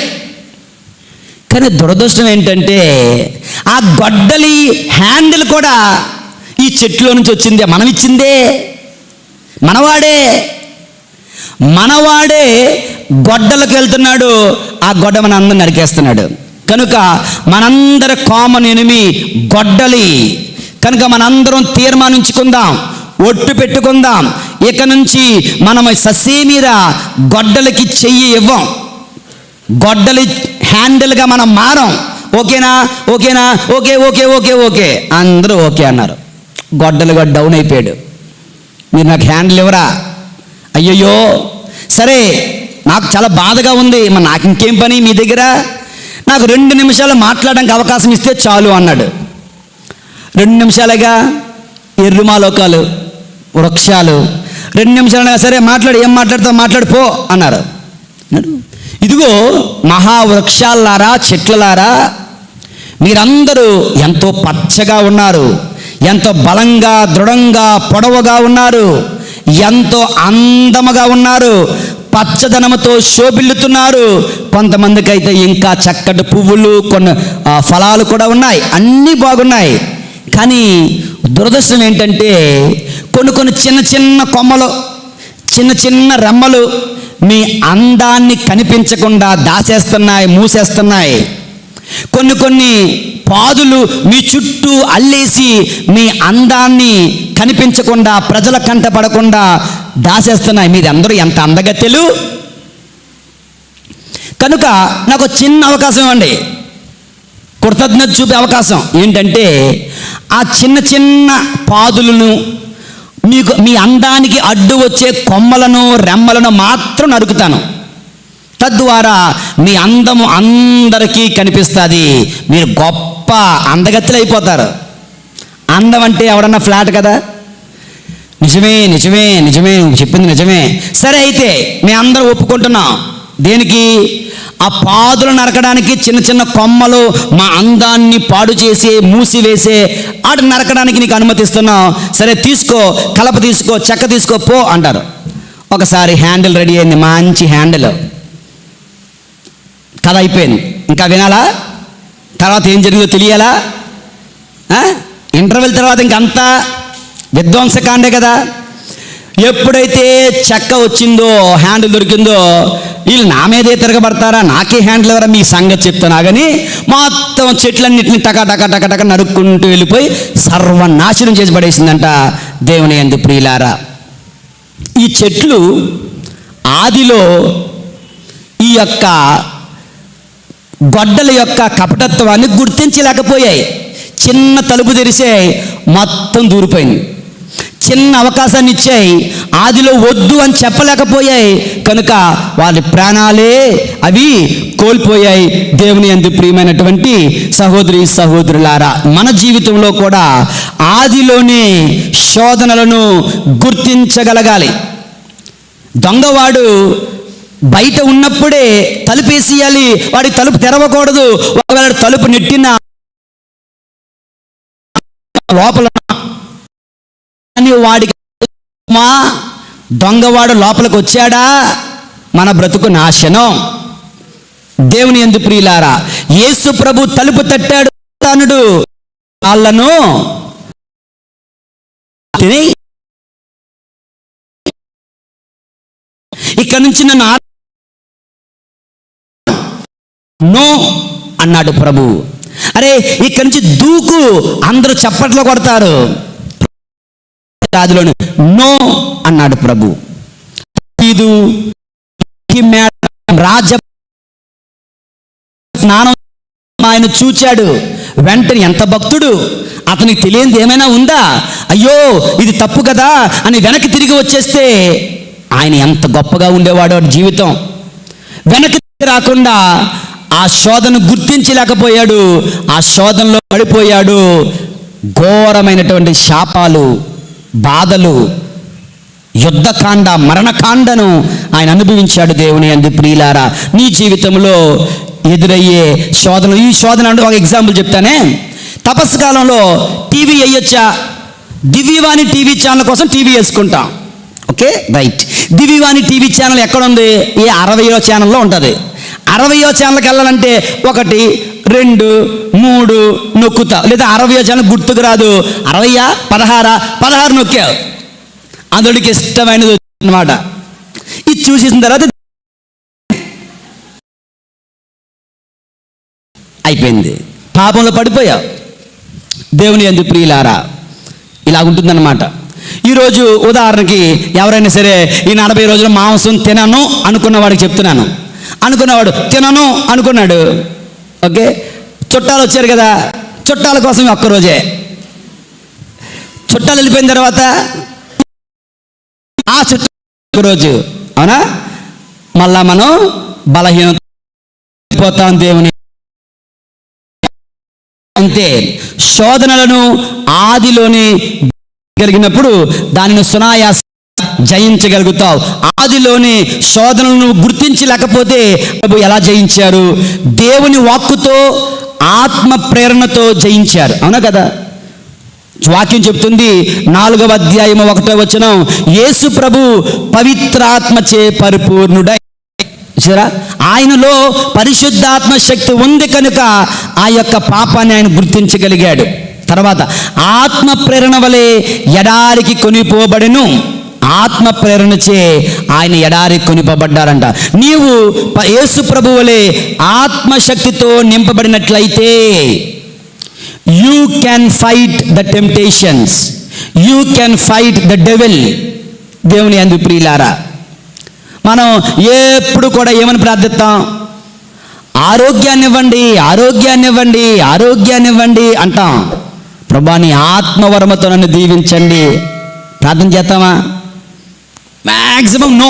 Speaker 2: కానీ దురదృష్టం ఏంటంటే, ఆ గొడ్డలి హ్యాండిల్ కూడా ఈ చెట్లో నుంచి వచ్చిందే, మనం ఇచ్చిందే. మనవాడే గొడ్డలకు వెళ్తున్నాడు, ఆ గొడ్డ మన అందరం నరికేస్తున్నాడు. కనుక మనందరి కామన్ ఎనిమి గొడ్డలి. కనుక మనందరం తీర్మానించుకుందాం, ఒట్టు పెట్టుకుందాం, ఇక నుంచి మనం ససేమిరా గొడ్డలికి చెయ్యి ఇవ్వం, గొడ్డలి హ్యాండిల్గా మనం మారం. ఓకేనా? ఓకే అందరూ ఓకే అన్నారు. గొడ్డలుగా డౌన్ అయిపోయాడు. మీరు నాకు హ్యాండిల్ ఇవ్వరా? అయ్యయ్యో, సరే నాకు చాలా బాధగా ఉంది, మరి నాకు ఇంకేం పని మీ దగ్గర, నాకు 2 నిమిషాలు మాట్లాడడానికి అవకాశం ఇస్తే చాలు అన్నాడు. 2 నిమిషాలుగా ఎర్రుమాలోకాలు, వృక్షాలు, 2 నిమిషాలుగా సరే మాట్లాడు, ఏం మాట్లాడుతావు మాట్లాడిపో అన్నారు. ఇదిగో మహావృక్షాలారా, చెట్లలారా, మీరందరూ ఎంతో పచ్చగా ఉన్నారు, ఎంతో బలంగా, దృఢంగా, పొడవుగా ఉన్నారు, ఎంతో అందముగా ఉన్నారు, పచ్చదనముతో శోభిల్లుతున్నారు. కొంతమందికి అయితే ఇంకా చక్కటి పువ్వులు, కొన్ని ఫలాలు కూడా ఉన్నాయి, అన్నీ బాగున్నాయి. కానీ దురదృష్టం ఏంటంటే, కొన్ని చిన్న కొమ్మలు, చిన్న రెమ్మలు మీ అందాన్ని కనిపించకుండా దాచేస్తున్నాయి, మూసేస్తున్నాయి. కొన్ని పాదులు మీ చుట్టూ అల్లేసి మీ అందాన్ని కనిపించకుండా, ప్రజల కంట పడకుండా దాచేస్తున్నాయి. మీది అందరూ ఎంత అందగత్తెలు. కనుక నాకు చిన్న అవకాశం ఇవ్వండి, కృతజ్ఞత చూపే అవకాశం. ఏంటంటే, ఆ చిన్న పాదులను, మీకు మీ అందానికి అడ్డు వచ్చే కొమ్మలను, రెమ్మలను మాత్రం నరుకుతాను. తద్వారా మీ అందము అందరికీ కనిపిస్తుంది, మీరు గొప్ప అందగత్తెలు అయిపోతారు. అందం అంటే ఎవడన్నా ఫ్లాట్ కదా? నిజమే నువ్వు చెప్పింది నిజమే. సరే, అయితే మేము అందరూ ఒప్పుకుంటున్నాం. దేనికి? ఆ పాదులు నరకడానికి, చిన్న కొమ్మలు మా అందాన్ని పాడు చేసి మూసివేసే ఆడు నరకడానికి నీకు అనుమతిస్తున్నాం. సరే తీసుకో, కలప తీసుకో, చెక్క తీసుకో, పో అంటారు. ఒకసారి హ్యాండిల్ రెడీ అయింది, మంచి హ్యాండిల్. కథ అయిపోయింది. ఇంకా వినాలా? తర్వాత ఏం జరిగిందో తెలియాలా? ఇంటర్వెల్ తర్వాత ఇంకంతా విధ్వంసకాండే కదా. ఎప్పుడైతే చెక్క వచ్చిందో, హ్యాండిల్ దొరికిందో, వీళ్ళు నా మీదే తిరగబడతారా, నాకే హ్యాండిల్ ఎవరా, మీ సంగతి చెప్తానా కానీ మొత్తం చెట్లన్నింటినీ టక నరుక్కుంటూ వెళ్ళిపోయి సర్వనాశనం చేసి పడేసిందంట. దేవుని యందు ప్రియులారా, ఈ చెట్లు ఆదిలో ఈ యొక్క గొడ్డల యొక్క కపటత్వాన్ని గుర్తించలేకపోయాయి. చిన్న తలుపు తెరిసే మొత్తం దూరిపోయింది. చిన్న అవకాశాన్ని ఇచ్చాయి, ఆదిలో వద్దు అని చెప్పలేకపోయాయి. కనుక వారి ప్రాణాలే అవి కోల్పోయాయి. దేవుని యందు ప్రియమైనటువంటి సహోదరి సహోదరులారా, మన జీవితంలో కూడా ఆదిలోనే శోధనలను గుర్తించగలగాలి. దొంగవాడు బయట ఉన్నప్పుడే తలుపేసేయాలి, వాడి తలుపు తెరవకూడదు. ఒకవేళ తలుపు నెట్టిన లోపల వాడికి దొంగవాడు లోపలికి వచ్చాడా, మన బ్రతుకు నాశనం. దేవుని యందు ప్రియులారా, యేసు ప్రభు తలుపు తట్టాడు. తనుడు వాళ్ళను ఇక్కడ నుంచి నన్ను నో అన్నాడు ప్రభు. అరే ఇక్కడి నుంచి దూకు, అందరూ చప్పట్లు కొడతారు. రాజులోని నో అన్నాడు ప్రభు. రాజ స్నానం ఆయన చూచాడు. వెంటనే ఎంత భక్తుడు, అతనికి తెలియంది ఏమైనా ఉందా? అయ్యో ఇది తప్పు కదా అని వెనక్కి తిరిగి వచ్చేస్తే ఆయన ఎంత గొప్పగా ఉండేవాడు. జీవితం వెనక్కి రాకుండా ఆ శోధన గుర్తించలేకపోయాడు. ఆ శోధనలో పడిపోయాడు. ఘోరమైనటువంటి శాపాలు, బాధలు, యుద్ధకాండ, మరణకాండను ఆయన అనుభవించాడు. దేవుని యందు ప్రియులారా, నీ జీవితంలో ఎదురయ్యే శోధన. ఈ శోధన అంటే ఒక ఎగ్జాంపుల్ చెప్తానే. తపస్సు కాలంలో టీవీ వేయొచ్చా? దివ్యవాణి టీవీ ఛానల్ కోసం టీవీ వేసుకుంటాం. Okay, right. Divyavani TV channel ఎక్కడ ఉంది? ఈ 60వ ఛానల్లో ఉంటుంది. 60వ ఛానల్కి వెళ్ళాలంటే 1, 2, 3 నొక్కుతా, లేదా 60వ ఛానల్ గుర్తుకు రాదు. 60, 16 నొక్కావు, అందులోకి ఇష్టమైనది అన్నమాట. ఇది చూసేసిన తర్వాత అయిపోయింది, పాపంలో పడిపోయావు. దేవుని యందు ప్రియులారా, ఇలా ఉంటుందన్నమాట. ఈరోజు ఉదాహరణకి ఎవరైనా సరే ఈ 40 రోజులు మాంసం తినను అనుకున్న వాడికి చెప్తున్నాను. అనుకున్నవాడు తినను అనుకున్నాడు. ఓకే, చుట్టాలు వచ్చారు కదా, చుట్టాల కోసం ఒక్కరోజే. చుట్టాలు వెళ్ళిపోయిన తర్వాత ఆ చుట్టాల రోజు, అవునా, మళ్ళా మనం బలహీనపోతాం. దేవుని అంతే, శోధనలను ఆదిలోని కలిగినప్పుడు దానిని సునాయాస జయించగలుగుతావు. ఆదిలోని శోధనలను గుర్తించలేకపోతే ప్రభు ఎలా జయించారు? దేవుని వాక్కుతో, ఆత్మ ప్రేరణతో జయించారు. అవునా కదా? వాక్యం చెప్తుంది 4వ అధ్యాయం 1వ వచనం, యేసు ప్రభు పవిత్రాత్మచే పరిపూర్ణుడై, ఆయనలో పరిశుద్ధాత్మ శక్తి ఉంది కనుక ఆ యొక్క పాపాన్ని ఆయన గుర్తించగలిగాడు. తర్వాత ఆత్మ ప్రేరణ వలె ఎడారికి కొనిపోబడెను. ఆత్మ ప్రేరణచే ఆయన ఎడారికి కొనిపోబడ్డారంట. నీవు యేసు ప్రభు వలె ఆత్మశక్తితో నింపబడినట్లయితే you can fight the temptations, you can fight the devil. దేవుని యందు ప్రియులారా, మనం ఎప్పుడు కూడా ఏమని ప్రార్థిస్తాం? ఆరోగ్యాన్ని ఇవ్వండి, ఆరోగ్యాన్ని ఇవ్వండి, ఆరోగ్యాన్ని ఇవ్వండి అంటాం. ప్రభా నీ ఆత్మవరమతో నన్ను దీవించండి ప్రార్థన చేస్తామా? మ్యాక్సిమం నో,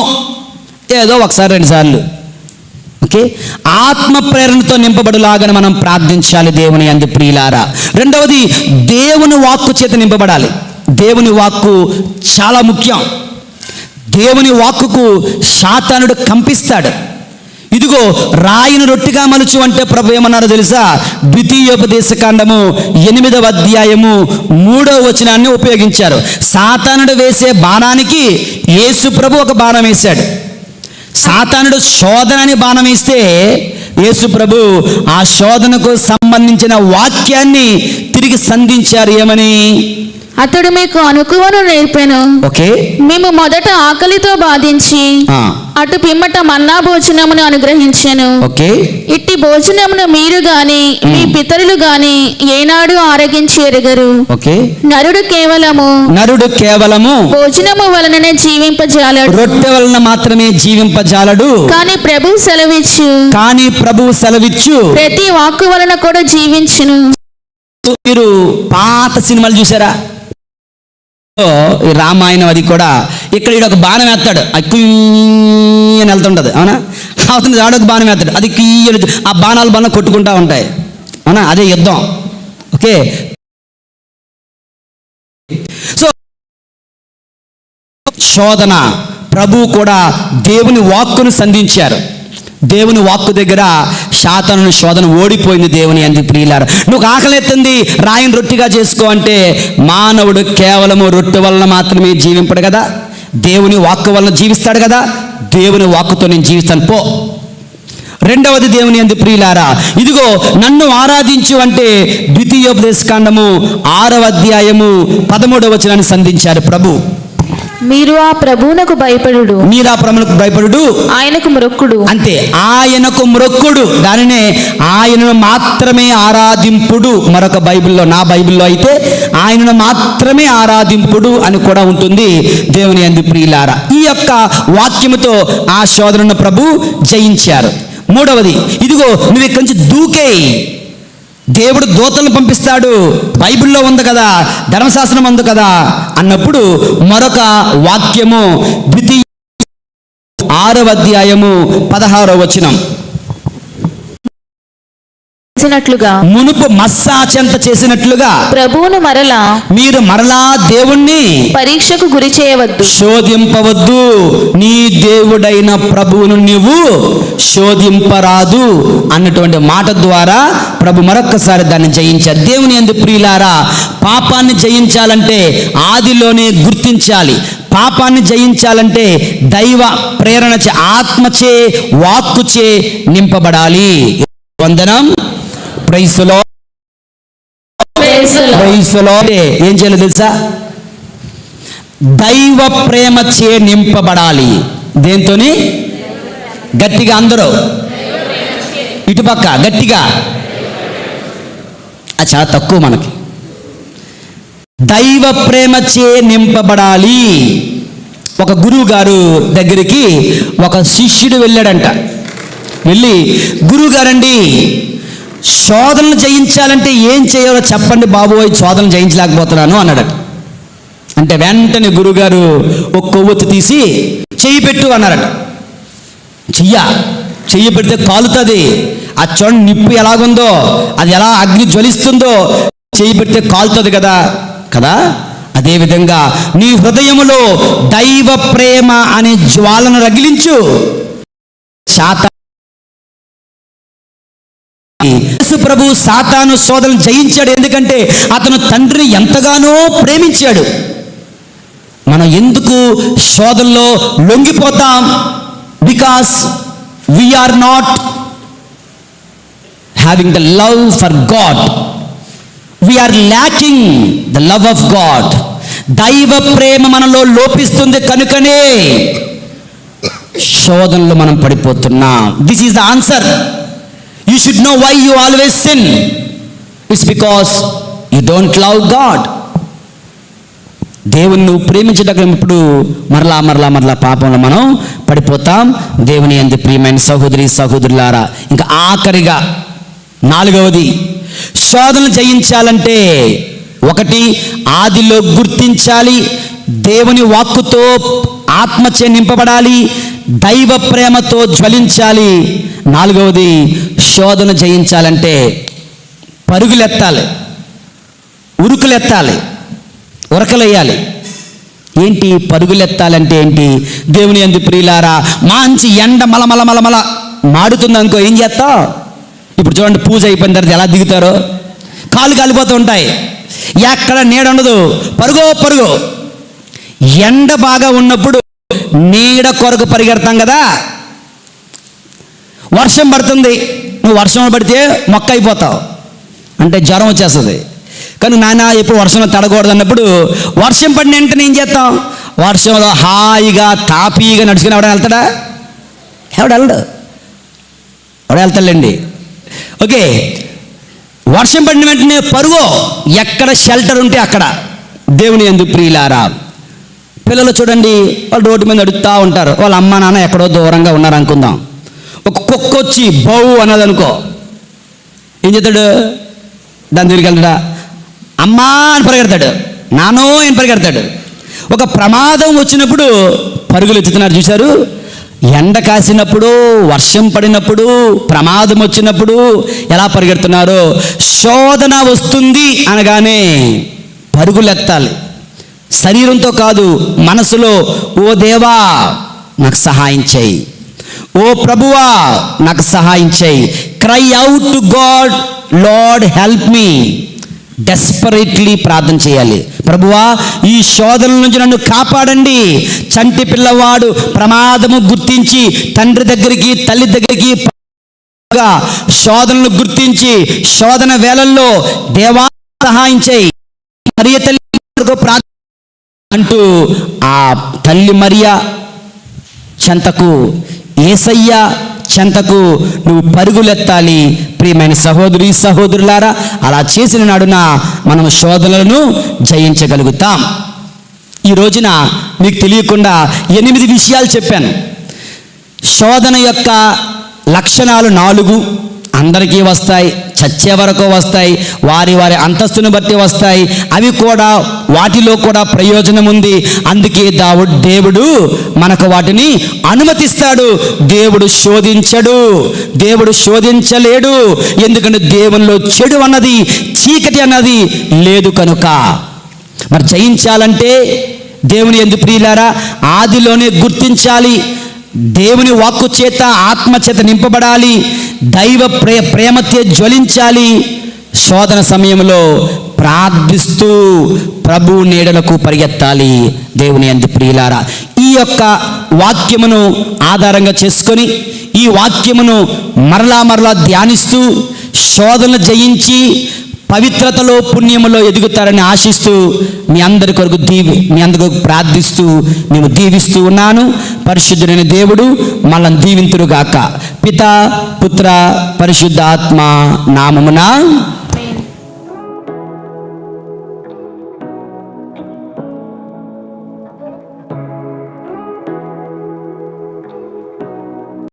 Speaker 2: ఏదో 1, 2 సార్లు. ఓకే, ఆత్మ ప్రేరణతో నింపబడులాగా మనం ప్రార్థించాలి. దేవుని యందు ప్రియులారా, రెండవది దేవుని వాక్కు చేత నింపబడాలి. దేవుని వాక్కు చాలా ముఖ్యం. దేవుని వాక్కుకు సాతానుడు కంపిస్తాడు. ఇదిగో రాయిని రొట్టిగా మలుచు అంటే ప్రభు ఏమన్నారో తెలుసా? ద్వితీయోపదేశకాండము 8వ అధ్యాయము 3వ వచనాన్ని ఉపయోగించారు. సాతానుడు వేసే బాణానికి యేసు ప్రభు ఒక బాణం వేశాడు. సాతానుడు శోధనని బాణం వేస్తే యేసు ప్రభు ఆ శోధనకు సంబంధించిన వాక్యాన్ని తిరిగి సంధించారు. ఏమని?
Speaker 3: అతడు మీకు అనుకువను నేర్పెను.
Speaker 2: ఓకే,
Speaker 3: మేము మొదట ఆకలితో బాధించి అటు పిమ్మట మన్నా భోజనమును అనుగ్రహించెను.
Speaker 2: ఓకే,
Speaker 3: ఇట్టి భోజనమును మీరు గాని మీ పితరులు గాని ఏనాడు ఆరగించి ఎరుగరు.
Speaker 2: ఓకే,
Speaker 3: నరుడు కేవలము భోజనము వలననే జీవింపజాలడు,
Speaker 2: రొట్టె వలన మాత్రమే జీవింపజాలడు.
Speaker 3: కానీ ప్రభువు సెలవిచ్చు ప్రతి వాక్కు వలన కూడా జీవించును.
Speaker 2: మీరు పాత సినిమాలు చూసారా? ఈ రామాయణం అది కూడా ఇక్కడ ఒక బాణం వేస్తాడు, అది అని వెళ్తుంటది. అవునా? అవుతుంది, ఆడొక బాణం వేస్తాడు, అది ఆ బాణాలు కొట్టుకుంటా ఉంటాయి. అవునా? అదే యుద్ధం. ఓకే, సో శోధన, ప్రభు కూడా దేవుని వాక్కును సంధించారు. దేవుని వాక్కు దగ్గర సాతాను శోధన ఓడిపోయింది. దేవుని యందు ప్రియులారా, నువ్వు ఆకలెత్తుంది రాయిని రొట్టిగా చేసుకో అంటే మానవుడు కేవలము రొట్టె వలన మాత్రమే జీవింపడు కదా, దేవుని వాక్కు వలన జీవిస్తాడు కదా. దేవుని వాక్కుతో నేను జీవిస్తాను పో. రెండవది దేవుని యందు ప్రియులారా, ఇదిగో నన్ను ఆరాధించు అంటే ద్వితీయోపదేశకాండము 6వ అధ్యాయము 13వ వచనాన్ని సంధించారు ప్రభు.
Speaker 3: మీరు ఆ ప్రభువునకు భయపడుడు,
Speaker 2: ఆయనకు
Speaker 3: మ్రొక్కుడు.
Speaker 2: అంతే, ఆయనకు మ్రొక్కుడు, దానినే ఆయనను మాత్రమే ఆరాధింపుడు. మరొక బైబిల్లో, నా బైబిల్లో అయితే ఆయనను మాత్రమే ఆరాధింపుడు అని కూడా ఉంటుంది. దేవుని యందు ప్రియులారా, ఈ యొక్క వాక్యముతో ఆ శోధనను ప్రభు జయించారు. మూడవది, ఇదిగో నువ్వు ఇక్కడి నుంచి దూకేయి, దేవుడు దూతలను పంపిస్తాడు, బైబిల్లో ఉంది కదా, ధర్మశాస్త్రం ఉంది కదా అన్నప్పుడు మరొక వాక్యము 6వ అధ్యాయము 16వ వచనం.
Speaker 3: చేసినట్లుగా
Speaker 2: మునుపు మస్సా చెంత చేసినట్లుగా
Speaker 3: ప్రభువును మరలా
Speaker 2: మీరు మరలా దేవుణ్ణి
Speaker 3: పరీక్షకు గురి చేయవద్దు.
Speaker 2: శోధింపవద్దు. నీ దేవుడైన ప్రభువును నీవు శోధింపరాదు అన్నటువంటి మాట ద్వారా ప్రభు మరొక్కసారి దాన్ని జయించారు. దేవుని యందు ప్రియులారా, పాపాన్ని జయించాలంటే ఆదిలోనే గుర్తించాలి. పాపాన్ని జయించాలంటే దైవ ప్రేరణచే, ఆత్మచే, వాక్కుచే నింపబడాలి. వందనం. Praise the lord. Praise the lord. ఏం చేయాలో తెలుసా? దైవ ప్రేమచే నింపబడాలి. దేంతోని? గట్టిగా అందరూ ఇటుపక్క గట్టిగా. అది చాలా తక్కువ మనకి. దైవ ప్రేమచే నింపబడాలి. ఒక గురువు గారు దగ్గరికి ఒక శిష్యుడు వెళ్ళాడంట. వెళ్ళి, గురువు గారండి, శోధనలు జయించాలంటే ఏం చేయాలో చెప్పండి బాబోయ్, శోధనలు జయించలేకపోతున్నాను అన్నాడట. అంటే వెంటనే గురుగారు ఒక కొవ్వొత్తి తీసి చెయ్యి పెట్టు అన్నారట. చెయ్యి పెడితే కాలుతుంది. ఆ చూడండి నిప్పు ఎలాగుందో, అది ఎలా అగ్ని జ్వలిస్తుందో, చెయ్యి పెడితే కాలుతుంది కదా కదా అదేవిధంగా నీ హృదయములో దైవ ప్రేమ అనే జ్వాలను రగిలించు. యేసు ప్రభు సాతాను శోధనలు జయించాడు. ఎందుకంటే అతను తండ్రిని ఎంతగానో ప్రేమించాడు. మనం ఎందుకు శోధనలో లొంగిపోతాం? Because we are not having the love for God. We are lacking the love of God. దైవ ప్రేమ మనలో లోపిస్తుంది కనుకనే శోధనలో మనం పడిపోతున్నాం. This is the answer. You should know why you always sin. It's because you don't love God. దేవుని నువ్వు ప్రేమించేటప్పుడు మరలా పాపంలో మనం పడిపోతాం. దేవుని యందు ప్రియమైన సహోదరి సహోదరులారా, ఇంకా ఆఖరిగా నాలుగవది, శోధనలు జయించాలంటే ఒకటి ఆదిలో గుర్తించాలి, దేవుని వాక్కుతో ఆత్మచే నింపబడాలి, దైవ ప్రేమతో జ్వలించాలి. నాలుగవది, శోధన జయించాలంటే పరుగులెత్తాలి, ఉరుకులెత్తాలి, ఉరకలేయాలి. ఏంటి పరుగులెత్తాలంటే ఏంటి? దేవుని యందు ప్రియులారా, మంచి ఎండ మలమల మాడుతుంది అనుకో, ఏం చేస్తావు? ఇప్పుడు చూడండి, పూజ అయిపోయిన తర్వాత ఎలా దిగుతారో, కాళ్ళు కాలిపోతూ ఉంటాయి, ఎక్కడ నీడ ఉండదు, పరుగు. ఎండ బాగా ఉన్నప్పుడు నీడ కొరకు పరిగెడతాం కదా. వర్షం పడుతుంది, నువ్వు వర్షంలో పడితే మొక్క అయిపోతావు, అంటే జ్వరం వచ్చేస్తుంది. కానీ నాన్న ఎప్పుడు వర్షంలో తడకూడదు అన్నప్పుడు వర్షం పడిన వెంటనే ఏం చేస్తాం? వర్షంలో హాయిగా తాపీగా నడుచుకుని ఎవడ వెళ్తాడా? ఎవడు వెళ్తాడండి. ఓకే, వర్షం పడిన వెంటనే పరుగు, ఎక్కడ షెల్టర్ ఉంటే అక్కడ. దేవుని యందు ప్రియులారా, పిల్లలు చూడండి, వాళ్ళు రోడ్డు మీద నడుస్తూ ఉంటారు, వాళ్ళ అమ్మ నాన్న ఎక్కడో దూరంగా ఉన్నారు అనుకుందాం. ఒక కుక్క వచ్చి బౌ అన్నది అనుకో, ఏం చేస్తాడు? దాని దగ్గరికి వెళ్తాడా? అమ్మా అని పరిగెడతాడు, నానో అని పరిగెడతాడు. ఒక ప్రమాదం వచ్చినప్పుడు పరుగులు ఎత్తుతున్నారు చూశారు. ఎండ కాసినప్పుడు, వర్షం పడినప్పుడు, ప్రమాదం వచ్చినప్పుడు ఎలా పరిగెడుతున్నారో, శోధన వస్తుంది అనగానే పరుగులెత్తాలి. శరీరంతో కాదు, మనసులో, ఓ దేవా నాకు సహాయం చేయి, ఓ ప్రభువా నాకు సహాయం చేయి. Cry out to God, lord help me. Desperately ప్రార్థన చేయాలి. ప్రభువా, ఈ శోధనల నుంచి నన్ను కాపాడండి. చంటి పిల్లవాడు ప్రమాదము గుర్తించి తండ్రి దగ్గరికి, తల్లి దగ్గరికి శోధనలు గుర్తించి శోధన వేళల్లో దేవా సహాయం చేయి, మరియ తల్లి ప్రార్థన అంటూ ఆ తల్లి మరియా చెంతకు, యేసయ్య చెంతకు నువ్వు పరుగులెత్తాలి. ప్రియమైన సహోదరి సహోదరులారా, అలా చేసిన నాడున మనం శోధనలను జయించగలుగుతాం. ఈ రోజున మీకు తెలియకుండా 8 విషయాలు చెప్పాను. శోధన యొక్క లక్షణాలు 4, అందరికీ వస్తాయి, చచ్చే వరకు వస్తాయి, వారి వారి అంతస్తును బట్టి వస్తాయి. అవి కూడా వాటిలో కూడా ప్రయోజనం ఉంది. అందుకే దేవుడు మనకు వాటిని అనుమతిస్తాడు. దేవుడు శోధించడు, దేవుడు శోధించలేడు. ఎందుకంటే దేవునిలో చెడు అన్నది, చీకటి అన్నది లేదు కనుక. మరి జయించాలంటే దేవుని యందు ప్రియులారా ఆదిలోనే గుర్తించాలి. దేవుని వాక్కు చేత, ఆత్మ చేత నింపబడాలి. దైవ ప్రేమతో జ్వలించాలి. శోధన సమయంలో ప్రార్థిస్తూ ప్రభు నీడలకు పరిగెత్తాలి. దేవుని యందు ప్రియులారా ఈ యొక్క వాక్యమును ఆధారంగా చేసుకొని, ఈ వాక్యమును మరలా ధ్యానిస్తూ శోధనలు జయించి పవిత్రతలో, పుణ్యములో ఎదుగుతారని ఆశిస్తూ మీ అందరి కొరకు ప్రార్థిస్తూ మేము దీవిస్తూ ఉన్నాను. పరిశుద్ధుడైన దేవుడు మనల్ని దీవింతురుగాక. పితా, పుత్ర, పరిశుద్ధాత్మ నామమున